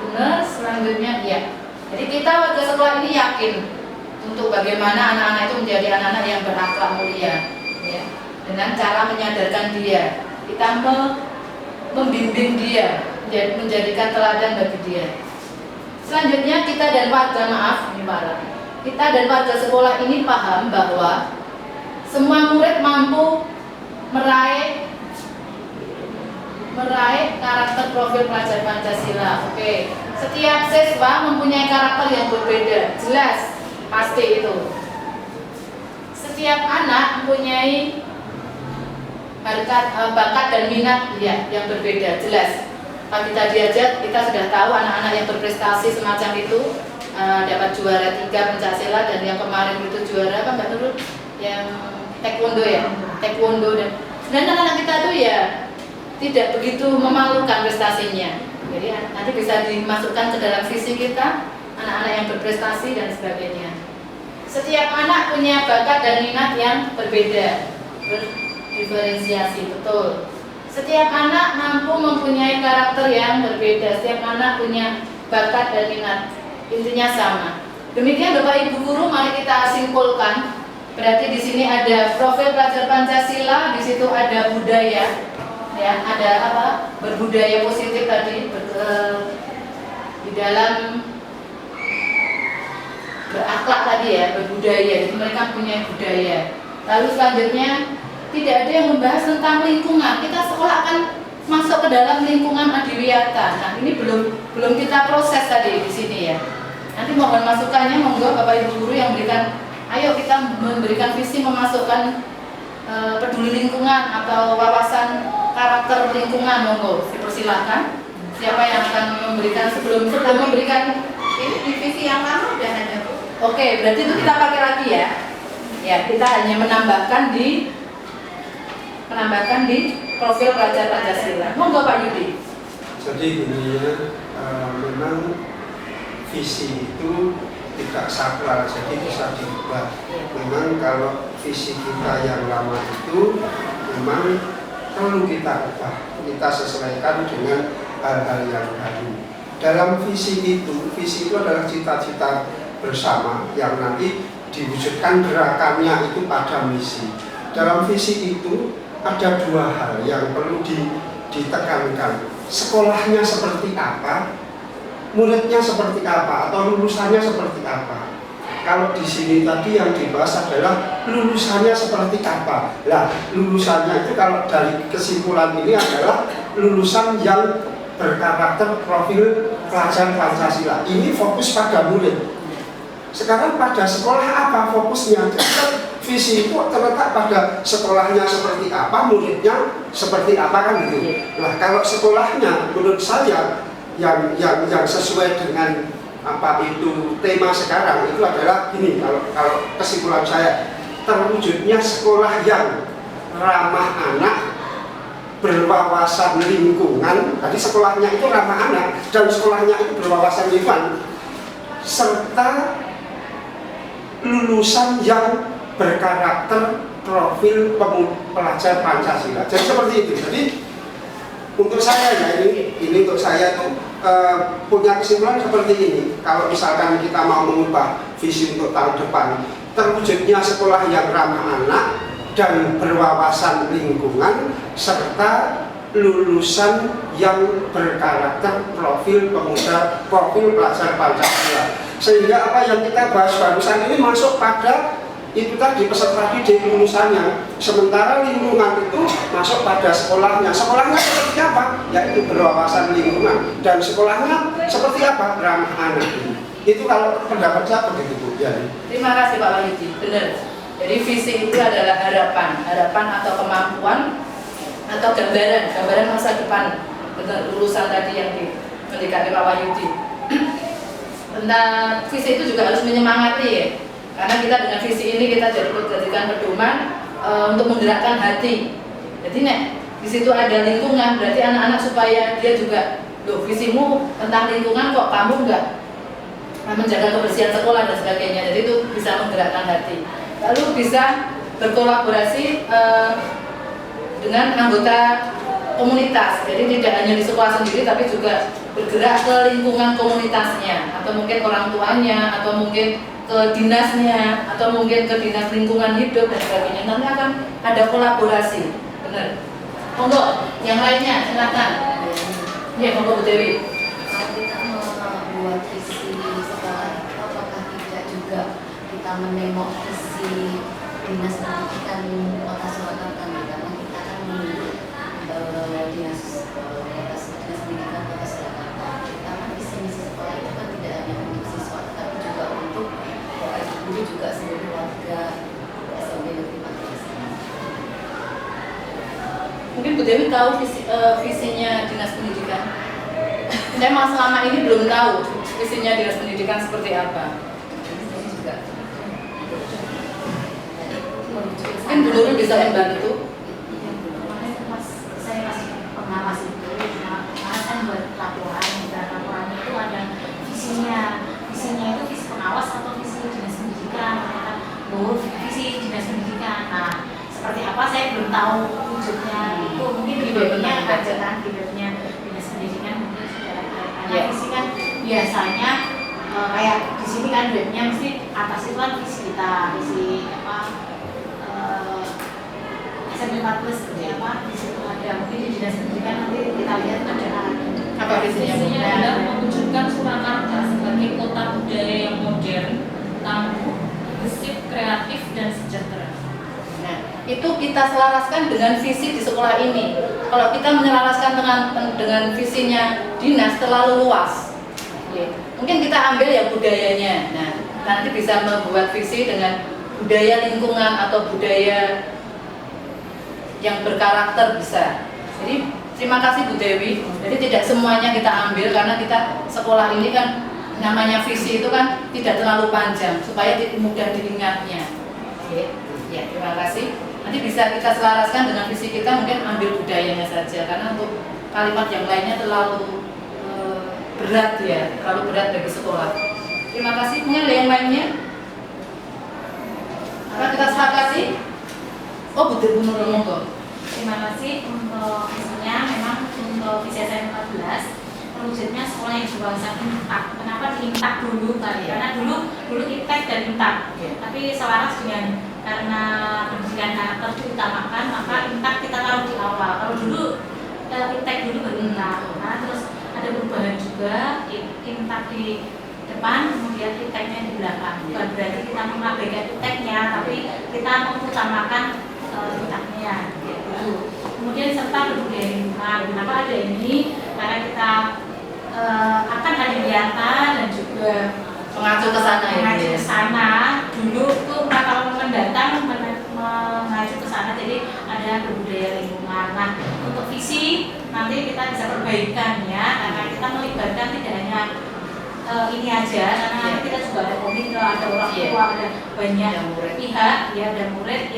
Benar, selanjutnya ya. Jadi kita warga sekolah ini yakin untuk bagaimana anak-anak itu menjadi anak-anak yang berakhlak mulia ya. Dengan cara menyadarkan dia, kita membimbing dia, menjadikan teladan bagi dia. Selanjutnya kita dan warga, kita dan warga sekolah ini paham bahwa semua murid mampu meraih karakter profil pelajar Pancasila. Oke. Setiap siswa mempunyai karakter yang berbeda, jelas, pasti itu. Setiap anak mempunyai bakat dan minat ya, yang berbeda, jelas. Kalau kita diajak, kita sudah tahu anak-anak yang berprestasi semacam itu dapat juara 3 Pancasila, dan yang kemarin itu juara apa Mbak Nurul? Yang taekwondo ya, taekwondo. Dan anak-anak kita tuh ya tidak begitu memalukan prestasinya. Jadi nanti bisa dimasukkan ke dalam visi kita, anak-anak yang berprestasi dan sebagainya. Setiap anak punya bakat dan minat yang berbeda, berdiferensiasi, betul. Setiap anak mampu mempunyai karakter yang berbeda. Setiap anak punya bakat dan minat, intinya sama. Demikian Bapak Ibu guru, mari kita simpulkan. Berarti di sini ada profil pelajar Pancasila, di situ ada budaya. Ya, ada apa? Berbudaya positif tadi, di dalam berakhlak tadi ya, berbudaya. Jadi mereka punya budaya. Lalu selanjutnya tidak ada yang membahas tentang lingkungan. Kita sekolah akan masuk ke dalam lingkungan adiwiyata. Nah, ini belum kita proses tadi di sini ya. Nanti mohon masukannya, monggo Bapak Ibu guru yang berikan. Ayo kita memberikan visi memasukkan peduli lingkungan atau wawasan karakter lingkungan, monggo dipersilakan. Siapa yang akan memberikan sebelum memberikan ini divisi yang lama udah ada Bu. Oke, berarti itu kita pakai lagi ya. Ya, kita hanya menambahkan di profil pelajar Pancasila. Monggo Pak Yudi. Jadi intinya memang visi itu tidak sakral, jadi bisa diubah. Memang kalau visi kita yang lama itu memang perlu kita ubah, kita sesuaikan dengan hal-hal yang baru. Dalam visi itu adalah cita-cita bersama yang nanti diwujudkan gerakannya itu pada misi. Dalam visi itu ada 2 hal yang perlu ditekankan. Sekolahnya seperti apa, muridnya seperti apa, atau lulusannya seperti apa. Kalau di sini tadi yang dibahas adalah lulusannya seperti apa. Nah, lulusannya itu kalau dari kesimpulan ini adalah lulusan yang berkarakter profil pelajar Pancasila. Ini fokus pada murid. Sekarang pada sekolah apa fokusnya? visi itu terletak pada sekolahnya seperti apa, muridnya seperti apa kan gitu. Nah kalau sekolahnya menurut saya yang sesuai dengan apa itu tema sekarang itu adalah ini, kalau kesimpulan saya, terwujudnya sekolah yang ramah anak, berwawasan lingkungan. Tadi sekolahnya itu ramah anak dan sekolahnya itu berwawasan lingkungan, serta lulusan yang berkarakter profil pelajar Pancasila. Jadi seperti itu. Jadi untuk saya ya ini untuk saya tuh punya kesimpulan seperti ini. Kalau misalkan kita mau mengubah visi untuk tahun depan, terwujudnya sekolah yang ramah anak dan berwawasan lingkungan serta lulusan yang berkarakter profil pelajar Pancasila. Sehingga apa yang kita bahas barusan ini masuk pada itu tadi peserta didik lulusannya, sementara lingkungan itu masuk pada sekolahnya. Sekolahnya seperti apa? Yaitu berwawasan lingkungan, dan sekolahnya seperti apa? Ramah anak. Itu kalau pendapat saya begitu Bu. Ya. Terima kasih Pak Wahyudi, benar. Jadi visi itu adalah harapan atau kemampuan atau gambaran masa depan benar lulusan tadi yang dikatakan Pak Wahyudi. Tentang visi itu juga harus menyemangati ya. Karena kita dengan visi ini kita jadikan pedoman untuk menggerakkan hati. Jadi di situ ada lingkungan, berarti anak-anak supaya dia juga, loh visimu tentang lingkungan kok kamu enggak menjaga kebersihan sekolah dan sebagainya. Jadi itu bisa menggerakkan hati. Lalu bisa berkolaborasi dengan anggota komunitas. Jadi tidak hanya di sekolah sendiri, tapi juga bergerak ke lingkungan komunitasnya, atau mungkin orang tuanya, atau mungkin ke dinasnya, atau mungkin ke dinas lingkungan hidup dan sebagainya. Nanti akan ada kolaborasi, benar. Monggo, yang lainnya silakan. Ya, monggo Bu Dewi. Kalau kita membuat visi sekolah, apakah tidak juga kita menengok visi dinas pendidikan Kota Surakarta, karena kita kan dinas pendidikan Kota Surakarta, karena visi misi sekolah itu kan tidak hanya untuk siswa, tapi juga untuk guru juga seluruh warga SMP Negeri 14. Mungkin Bu Dewi tahu visinya dinas pendidikan. Saya malah selama ini belum tahu visinya dinas pendidikan seperti apa. Mungkin Bu Nurul bisa membantu. Saya masih pengawas itu, kan buat laporan, dan laporannya itu ada visinya itu visi pengawas atau visi dinas pendidikan, visi dinas pendidikan. Nah, seperti apa saya belum tahu wujudnya itu, mungkin videonya ada kan, videonya dinas pendidikan mungkin sudah ada. Karena visi kan biasanya kayak di sini kan webnya mesti atas itu kan visi kita, visi apa SMP 14 seperti apa, di situ ada, mungkin di dinas pendidikan nanti kita lihat ada Apa visinya? Visinya adalah mewujudkan Surakarta sebagai kota budaya yang modern, tangguh, gesit, kreatif, dan sejahtera. Nah, itu kita selaraskan dengan visi di sekolah ini. Kalau kita menyelaraskan dengan visinya dinas terlalu luas, mungkin kita ambil ya budayanya. Nah, nanti bisa membuat visi dengan budaya lingkungan atau budaya yang berkarakter bisa. Jadi terima kasih Bu Dewi. Jadi tidak semuanya kita ambil, karena kita sekolah ini kan namanya visi itu kan tidak terlalu panjang supaya mudah diingatnya. Oke. Ya, terima kasih. Nanti bisa kita selaraskan dengan visi kita, mungkin ambil budayanya saja, karena untuk kalimat yang lainnya terlalu berat ya, terlalu berat bagi sekolah. Terima kasih. Punya yang lainnya? Apa kita sepakati? Oh, Bu Nurul, monggo. Terima kasih untuk visinya. Memang untuk visi SMP 14 terwujudnya sekolah yang berbangsaan Intak. Kenapa di Intak dulu tadi? Karena dulu Iptek dan Intak. Tapi selaras dengan karena pendidikan karakter diutamakan, maka Intak kita taruh di awal. Kalau dulu Iptek dulu baru Intak. Nah, terus ada perubahan juga, Intak di depan, kemudian Ipteknya di belakang. Bukan berarti kita mengabaikan Ipteknya, tapi kita mengutamakan Intaknya. Kemudian serta budaya lingkungan. Kenapa ada ini? Karena kita akan ada data dan juga Mengacu ke sana ya. Mengacu ke sana. Dulu tuh 4 tahun mendatang misi nanti kita bisa perbaikan ya, karena kita melibatkan tidak hanya ini aja, karena kita juga ada komite, ada orang tua, ada banyak pihak ya, ada murid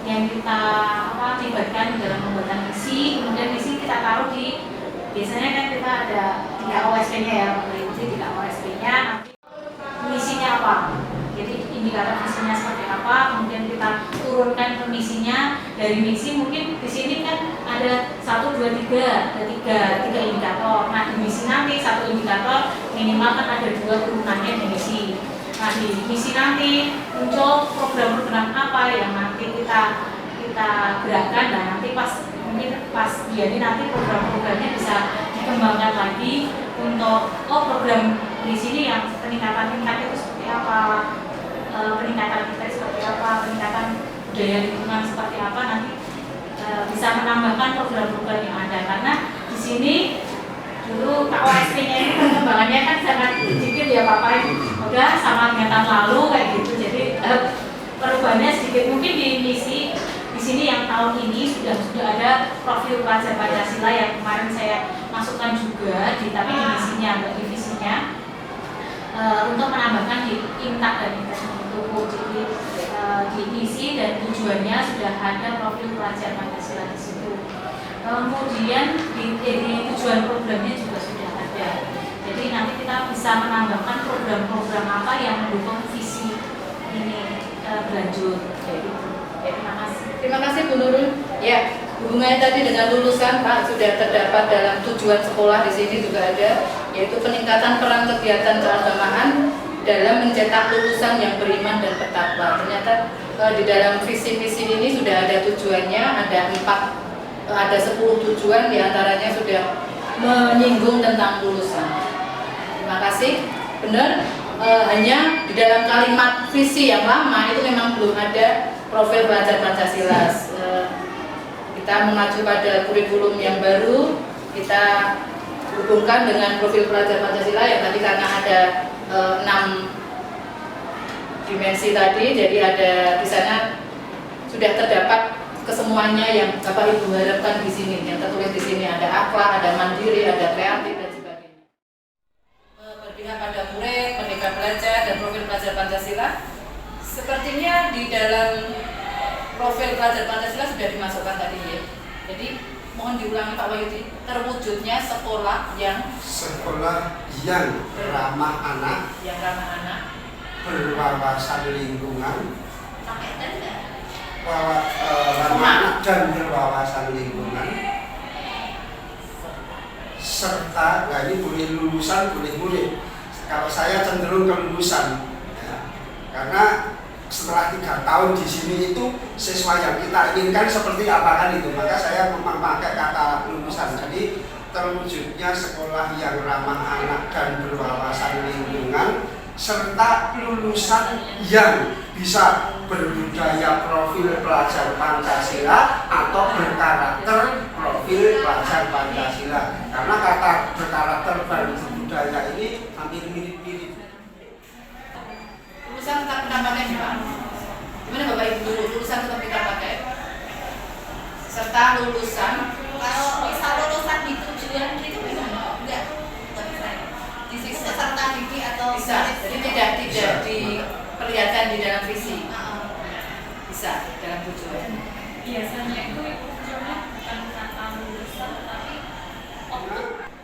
yang kita libatkan dalam pembuatan misi. Kemudian misi kita taruh di, biasanya kan kita ada 3 OSP-nya ya, mengikuti 3 OSP-nya, nanti misinya apa, jadi indikator misinya seperti apa, kemudian kita turunkan ke misinya. Dari misi mungkin di sini kan ada 1, 2, 3, ada 3 indikator. Nah di misi nanti 1 indikator minimal kan ada 2 turunannya di misi. Nah di misi nanti muncul program-program apa yang nanti kita gerakkan, dan nanti jadi nanti program-programnya bisa dikembangkan lagi untuk program di sini yang peningkatan tingkat itu seperti apa, peningkatan kita seperti apa, peningkatan budaya lingkungan seperti apa, nanti bisa menambahkan program-program yang ada. Karena di sini dulu KOSP-nya ini pengembangannya kan sangat sedikit ya Bapak, udah sama dengan tahun lalu kayak gitu, jadi perubahannya sedikit. Mungkin di misi di sini yang tahun ini sudah ada profil pelajar Pancasila yang kemarin saya masukkan juga tapi di misinya, di divisinya, untuk menambahkan di intak dan infrastruktur. Jadi di misi dan tujuannya sudah ada profil pelajar Pancasila di situ. Kemudian di tujuan programnya juga sudah ada. Jadi nanti kita bisa menambahkan program-program apa yang mendukung visi ini berlanjut. Terima kasih Bu Nurul. Ya, hubungannya tadi dengan lulusan Pak sudah terdapat dalam tujuan sekolah di sini juga ada, yaitu peningkatan peran kegiatan keagamaan dalam mencetak lulusan yang beriman dan bertakwa. Ternyata di dalam visi misi ini sudah ada tujuannya, ada 10 tujuan, diantaranya sudah menyinggung tentang lulusan. Terima kasih. Benar, hanya di dalam kalimat visi yang lama itu memang belum ada profil pelajar Pancasila. Kita mengacu pada kurikulum yang baru, kita hubungkan dengan profil pelajar Pancasila yang tadi karena ada 6 dimensi tadi, jadi ada di sana sudah terdapat kesemuanya yang Bapak Ibu harapkan di sini. Yang tertulis di sini ada akhlak, ada mandiri, ada kreatif dan sebagainya. Berpihak pada murid, merdeka belajar dan profil pelajar Pancasila. Sepertinya di dalam profil pelajar Pancasila sudah dimasukkan tadi ya. Jadi mohon diulangi Pak Wahyudi, terwujudnya sekolah yang ramah anak, berwawasan lingkungan, ramah anak dan berwawasan lingkungan, serta, nah ini boleh lulusan, boleh murid. Kalau saya cenderung ke lulusan, ya, karena setelah 3 tahun di sini itu sesuai yang kita inginkan seperti apa kan itu, maka saya memakai kata lulusan. Jadi terwujudnya sekolah yang ramah anak dan berwawasan lingkungan, serta lulusan yang bisa berbudaya profil pelajar Pancasila atau berkarakter profil pelajar Pancasila. Karena kata berkarakter dan berbudaya ini hampir mirip-mirip. Lulusan tetap kita pakai Pak. Gimana Bapak Ibu dulu, lulusan tetap kita pakai? Serta lulusan, kalau misal lulusan di tujuan itu gimana? Enggak bisa. Di sisi serta didik atau bisa, jadi tidak diperlihatkan di dalam visi. Bisa dalam tujuan. Biasanya itu tujuannya bukan kata lulusan tapi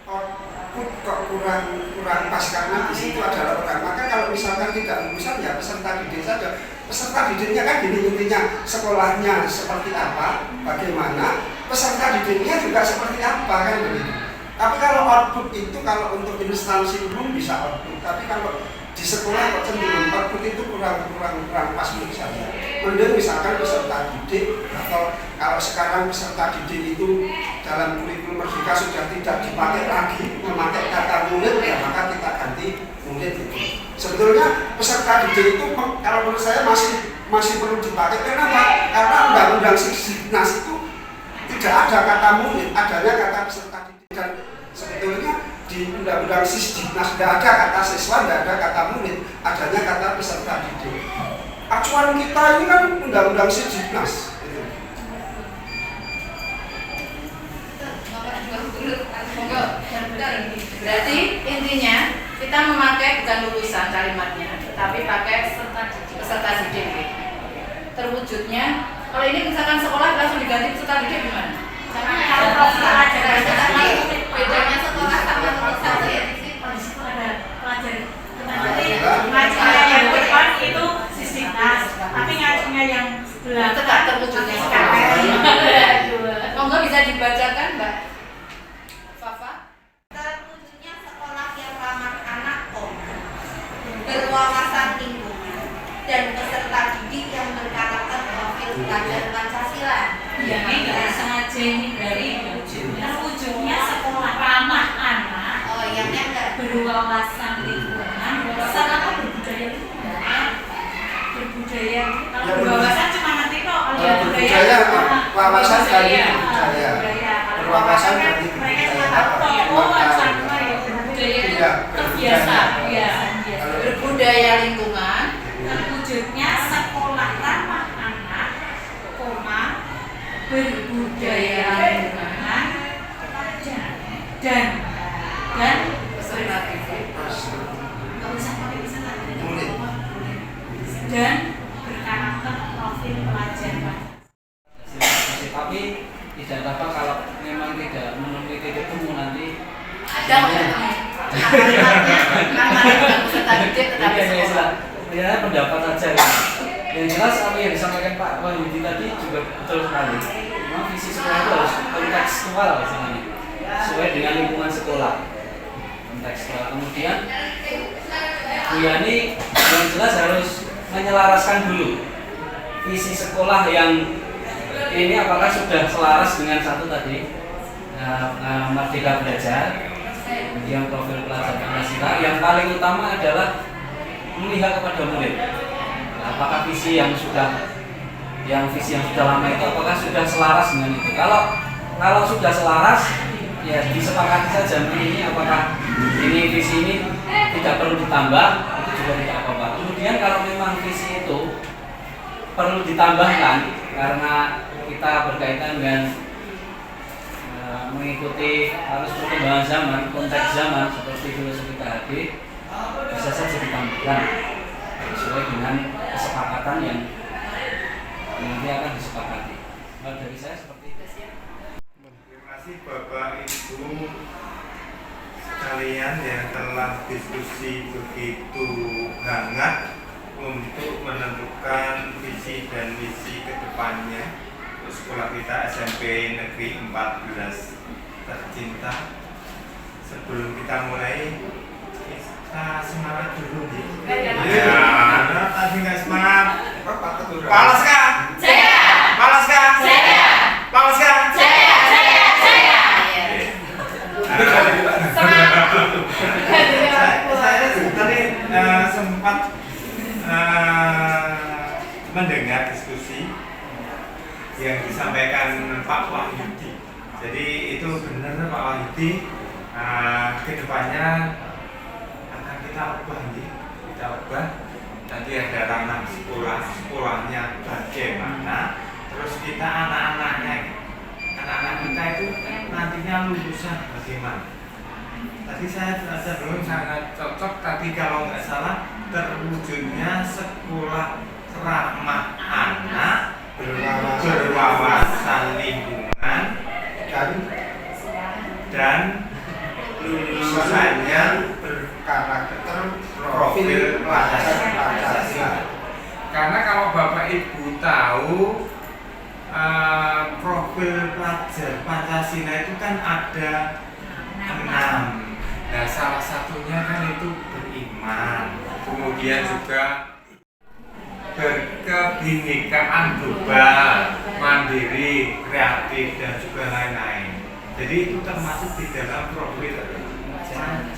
output kok kurang pas karena di situ adalah orang. Maka kalau misalkan tidak lulusan ya peserta didik saja. Peserta didiknya kan gini intinya, sekolahnya seperti apa, bagaimana, peserta didiknya juga seperti apa kan begitu. Tapi kalau output itu kalau untuk instansi umum bisa output, tapi kalau di sekolah kok cenderung output itu kurang pas menurut saya. Mending misalkan peserta didik, atau kalau sekarang peserta didik itu dalam kurikulum Merdeka sudah tidak dipakai lagi memakai kata murid, ya maka kita ganti murid itu. Sebetulnya peserta didik itu kalau menurut saya masih perlu dipakai. Kenapa? Karena undang-undang Sisdiknas itu tidak ada kata murid, adanya kata peserta didik. Dan sebetulnya di undang-undang Sisdiknas tidak ada kata siswa, tidak ada kata murid, adanya kata peserta didik. Acuan kita ini kan undang-undang Sisdiknas. Berarti intinya kita memakai bukan lulusan kalimatnya, tetapi pakai peserta didik. Terwujudnya, kalau ini misalkan sekolah langsung diganti peserta didik gimana? Kalau profil pelajaran Tadi bedanya sekolah sama lulusan ya di sini. itu ada pelajaran. Ngajinya yang depan itu sisitas, tapi ngajinya yang sebelah Tetap terwujudnya sekolah. Monggo bisa dibacakan, Mbak Fafa. Terwujudnya sekolah yang ramah anak, berwawasan lingkungan, dan peserta didik yang berkarakter profil pelajar Pancasila. Ya, ini nggak sengaja ini dari terwujudnya sekolah ramah anak, Oh, yang enggak. berwawasan lingkungan, sama berbudaya lingkungan, berbudaya. Kalau Ya, berwawasan cuma nanti kok kalau berbudaya, wawasan dari budaya. budaya. Berwawasan dari mereka cuma budaya tahu apa? kok oh Makan. sama ya berbudaya itu Iya, terbiasa, berbudaya. biasa. Berbudaya lingkungan. Terwujudnya sekolah ramah anak, koma, berbudaya lingkungan, dan Peserta didik. nggak usah pakai bisa Murid. dan berkarakter profil pelajar. Tapi tidak apa kalau memang tidak memenuhi titik temu nanti Ada kalimatnya bukan peserta didik tetapi sekolah. ya pendapat aja ya. Yang jelas apa yang disampaikan Pak Wahyudi tadi juga betul sekali. Memang visi sekolah itu harus kontekstual sebenarnya, sesuai dengan lingkungan sekolah. Kontekstual. Kemudian Bu Yani yang jelas harus menyelaraskan dulu visi sekolah yang ini apakah sudah selaras dengan satu tadi Merdeka Belajar, kemudian profil pelajar Pancasila. Yang paling utama adalah melihat kepada murid. Apakah visi yang sudah lama itu apakah sudah selaras dengan itu? Kalau sudah selaras, ya disepakati saja ini apakah ini visi ini tidak perlu ditambah, itu juga tidak apa-apa. Kemudian kalau memang visi itu perlu ditambahkan karena kita berkaitan dengan mengikuti arus perkembangan zaman, konteks zaman seperti filosofi KHD, bisa saja ditambahkan sesuai dengan kesepakatan yang nanti akan disepakati. Kalau dari saya seperti itu. Terima kasih Bapak Ibu sekalian yang telah diskusi begitu hangat untuk menentukan visi dan misi kedepannya untuk sekolah kita SMP Negeri 14 tercinta. Sebelum kita mulai, kita semangat dulu nih. Ya, tadi nggak semangat. Palas kah? Saya. Palas kah? Saya. Palas kah? Saya. Saya tadi sempat mendengar diskusi yang disampaikan Pak Wahyudi. Jadi itu benar Pak Wahyudi, kedepannya akan kita ubah nih, kita ubah. Nanti ada ranah sekolahnya bagaimana, terus kita anak-anak kita itu nantinya lulusan bagaimana. Tadi saya belum sangat cocok, tapi kalau nggak salah terwujudnya sekolah ramah anak, berwawasan lingkungan, dan lulusannya Berkarakter profil pelajar Pancasila. Karena kalau Bapak Ibu tahu profil pelajar Pancasila itu kan ada 6. Nah, salah satunya kan itu beriman, kemudian juga berkebinekaan global, mandiri, kreatif, dan juga lain-lain. Jadi itu termasuk di dalam profil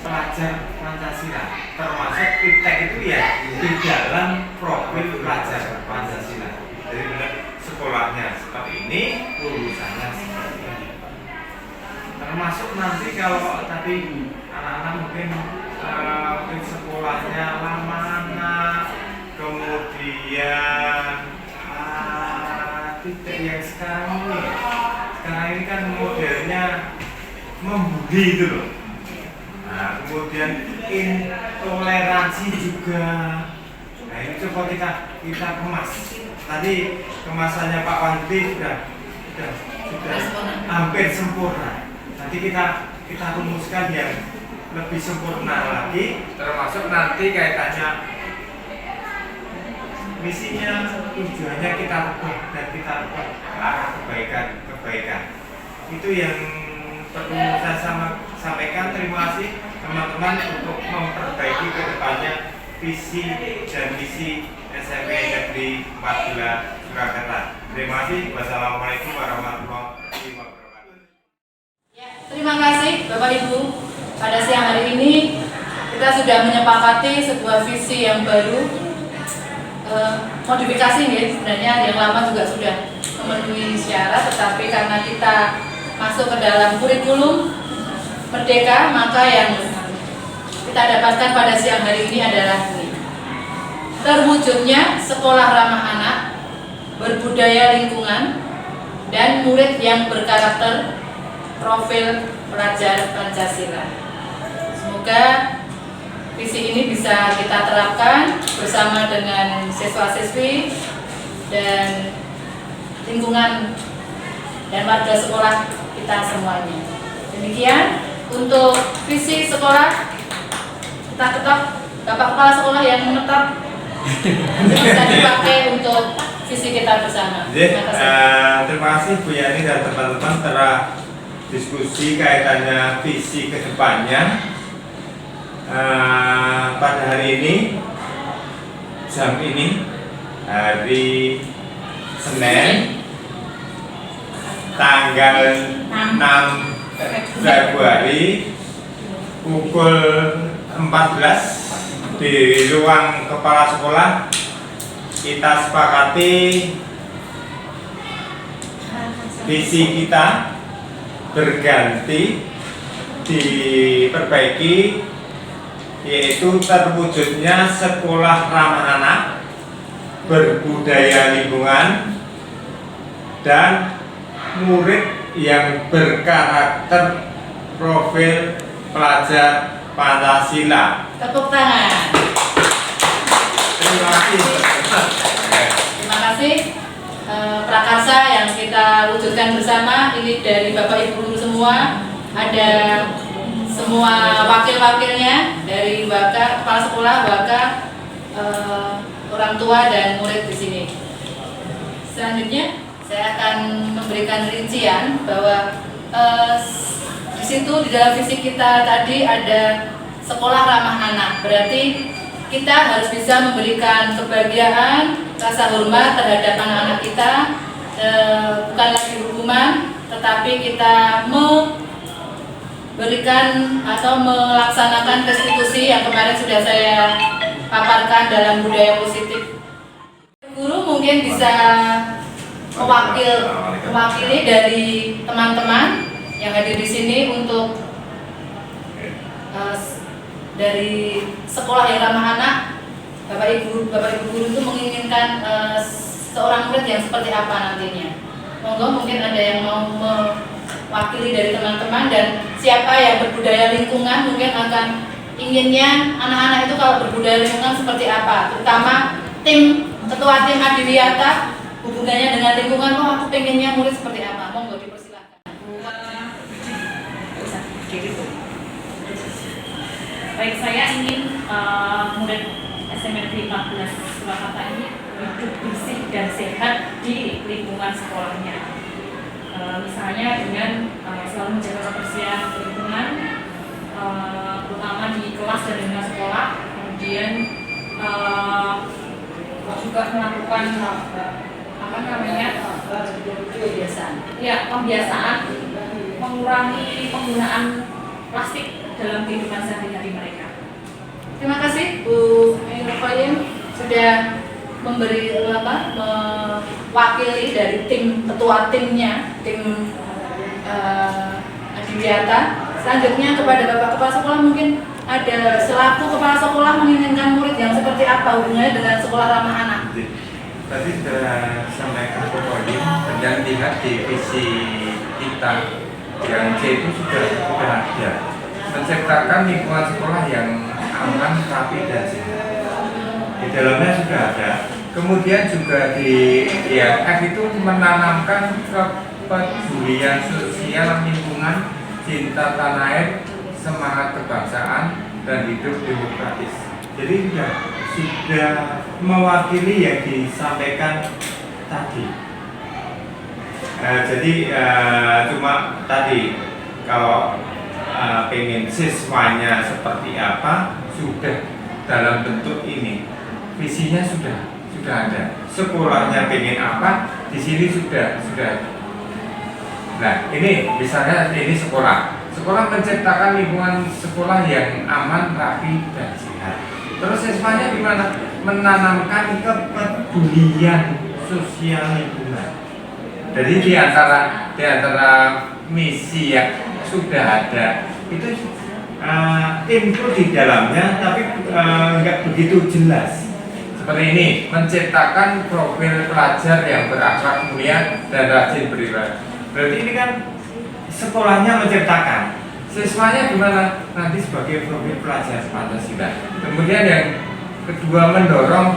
pelajar Pancasila. Termasuk kita itu ya di dalam profil pelajar Pancasila. Jadi benar sekolahnya seperti ini, lulusannya seperti ini. Termasuk nanti kalau tadi anak-anak mungkin sekolahnya lama anak, kemudian tidak yang sekarang ini kan modelnya membuli itu loh. Nah, kemudian intoleransi juga. Nah ini coba kita kemas. Tadi kemasannya Pak Wandi sudah hampir sempurna. Nanti kita rumuskan yang lebih sempurna lagi, termasuk nanti kaitannya misinya, tujuannya kita rubah dan kita rubah ke arah kebaikan. Itu yang perlu saya sampaikan. Terima kasih teman-teman untuk memperbaiki ke depannya visi dan misi SMP Negeri 14 Surakarta. Terima kasih. Wassalamualaikum warahmatullahi wabarakatuh. Terima kasih Bapak Ibu. Pada siang hari ini kita sudah menyepakati sebuah visi yang baru. Modifikasi nih, sebenarnya yang lama juga sudah memenuhi syarat, tetapi karena kita masuk ke dalam kurikulum Merdeka, maka yang kita dapatkan pada siang hari ini adalah ini. Terwujudnya sekolah ramah anak, berbudaya lingkungan, dan murid yang berkarakter profil pelajar Pancasila. Semoga visi ini bisa kita terapkan bersama dengan siswa-siswi dan lingkungan dan warga sekolah kita semuanya. Demikian untuk visi sekolah, kita ketok Bapak Kepala Sekolah yang menetap bisa dipakai untuk visi kita bersama. Terima kasih Bu Yani dan teman-teman telah diskusi kaitannya visi ke depannya. Pada hari ini, jam ini, hari Senin, tanggal 6 Februari, pukul 14 di ruang kepala sekolah, kita sepakati visi kita berganti, diperbaiki, yaitu terwujudnya sekolah ramah anak, berbudaya lingkungan, dan murid yang berkarakter profil pelajar Pancasila. Tepuk tangan. Terima kasih. Terima kasih. Prakarsa yang kita wujudkan bersama ini dari Bapak Ibu guru semua, ada semua wakil-wakilnya dari Waka, kepala sekolah, Waka, orang tua dan murid di sini. Selanjutnya saya akan memberikan rincian bahwa di situ di dalam visi kita tadi ada sekolah ramah anak. Berarti kita harus bisa memberikan kebahagiaan, rasa hormat terhadap anak-anak kita, bukan lagi hukuman, tetapi kita berikan atau melaksanakan restitusi yang kemarin sudah saya paparkan dalam budaya positif. Guru mungkin bisa mewakili dari teman-teman yang hadir di sini untuk dari sekolah yang ramah anak. Bapak Ibu guru itu menginginkan seorang murid yang seperti apa nantinya. Monggo mungkin ada yang mau wakili dari teman-teman, dan siapa yang berbudaya lingkungan mungkin akan inginnya anak-anak itu kalau berbudaya lingkungan seperti apa, terutama ketua tim Adiwiyata hubungannya dengan lingkungan. Aku pengennya murid seperti apa, monggo dipersilakan. Baik, saya ingin murid SMP Negeri 14 Surakarta ini hidup bersih dan sehat di lingkungan sekolahnya. Misalnya dengan selalu menjaga kebersihan lingkungan, terutama di kelas dan lingkungan sekolah, kemudian juga melakukan pembiasaan mengurangi penggunaan plastik dalam kehidupan sehari-hari mereka. Terima kasih Bu Ainul sudah memberi mewakili dari ketua timnya, tim Adiwiyata. Selanjutnya kepada Bapak Kepala Sekolah, mungkin ada selaku Kepala Sekolah menginginkan murid yang seperti apa hubungannya dengan sekolah ramah anak. Tadi sudah sampaikan ke poin dan lihat di visi kita yang C itu sudah ada. menciptakan lingkungan sekolah yang aman, rapi, dan sehat. Di dalamnya sudah ada. Kemudian juga di yang F itu menanamkan kepedulian sosial lingkungan, cinta tanah air, semangat kebangsaan, dan hidup demokratis. Jadi sudah mewakili yang disampaikan tadi. Cuma tadi kalau pengen siswanya seperti apa sudah dalam bentuk ini, visinya sudah ada. Sekolahnya pengen apa di sini sudah. Nah ini misalnya ini sekolah menciptakan lingkungan sekolah yang aman, rapi, dan sehat. Terus siswanya gimana? Menanamkan kepedulian sosial lingkungan. Jadi di antara misi yang sudah ada itu input di dalamnya, tapi nggak begitu jelas. Seperti ini, menciptakan profil pelajar yang berakhlak mulia dan rajin beribadah. Berarti ini kan sekolahnya menciptakan, siswanya gimana? Nanti sebagai profil pelajar Pancasila. Kemudian yang kedua, mendorong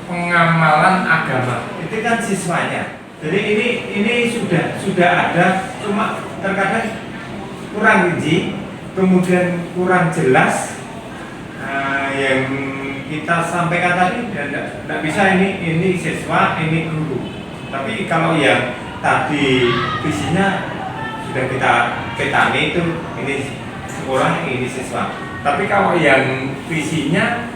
pengamalan agama. Itu kan siswanya. Jadi ini sudah ada, cuma terkadang kurang rinci, kemudian kurang jelas yang kita sampaikan tadi, dan tidak bisa ini siswa, ini guru. Tapi kalau yang tadi visinya sudah kita petani itu, ini sekolah, ini siswa. Tapi kalau yang visinya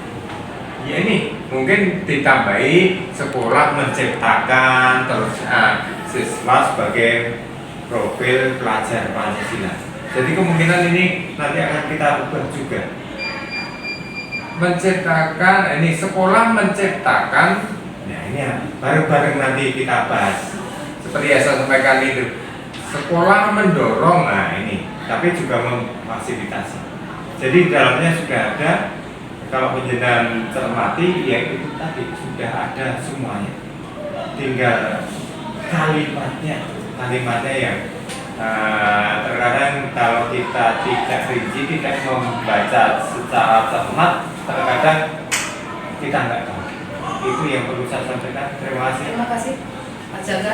ya ini mungkin ditambahi sekolah menciptakan, terus siswa sebagai profil pelajar Pancasila. Jadi kemungkinan ini nanti akan kita ubah juga. Menciptakan, ini sekolah menciptakan, nah ini ya, bareng-bareng nanti kita bahas. Seperti yang saya sampaikan itu, sekolah mendorong, nah ini, tapi juga memfasilitasi. Jadi dalamnya sudah ada. Kalau penjelasan cermati, ya itu tadi sudah ada semuanya. Tinggal kalimatnya yang terkadang kalau kita tidak rinci, tidak membaca secara cermat, terkadang kita nggak tahu. Itu yang perlu saya sampaikan. Terima kasih. Terima kasih, Pak Jaka.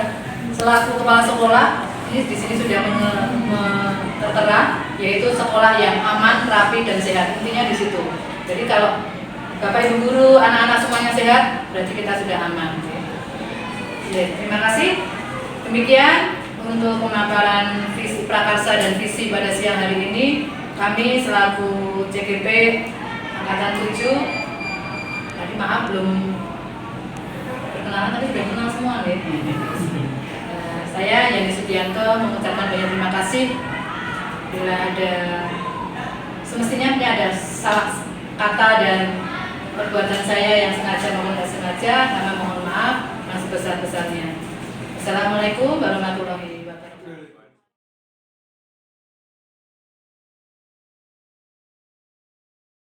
Selaku kepala sekolah, ini di sini sudah tertera, yaitu sekolah yang aman, rapi, dan sehat. Intinya di situ. Jadi kalau Bapak Ibu guru, anak-anak semuanya sehat, berarti kita sudah aman. Terima kasih. Demikian untuk pemaparan visi prakarsa dan visi pada siang hari ini. Kami selaku CGP Angkatan 7, tadi maaf belum perkenalan, tadi sudah kenal semua nih. Saya Yani Sudianto mengucapkan banyak terima kasih. Bila ada, semestinya ini ada salah kata dan perbuatan saya yang sengaja maupun tidak sengaja, karena mohon maaf yang sebesar-besarnya. Assalamualaikum warahmatullahi wabarakatuh.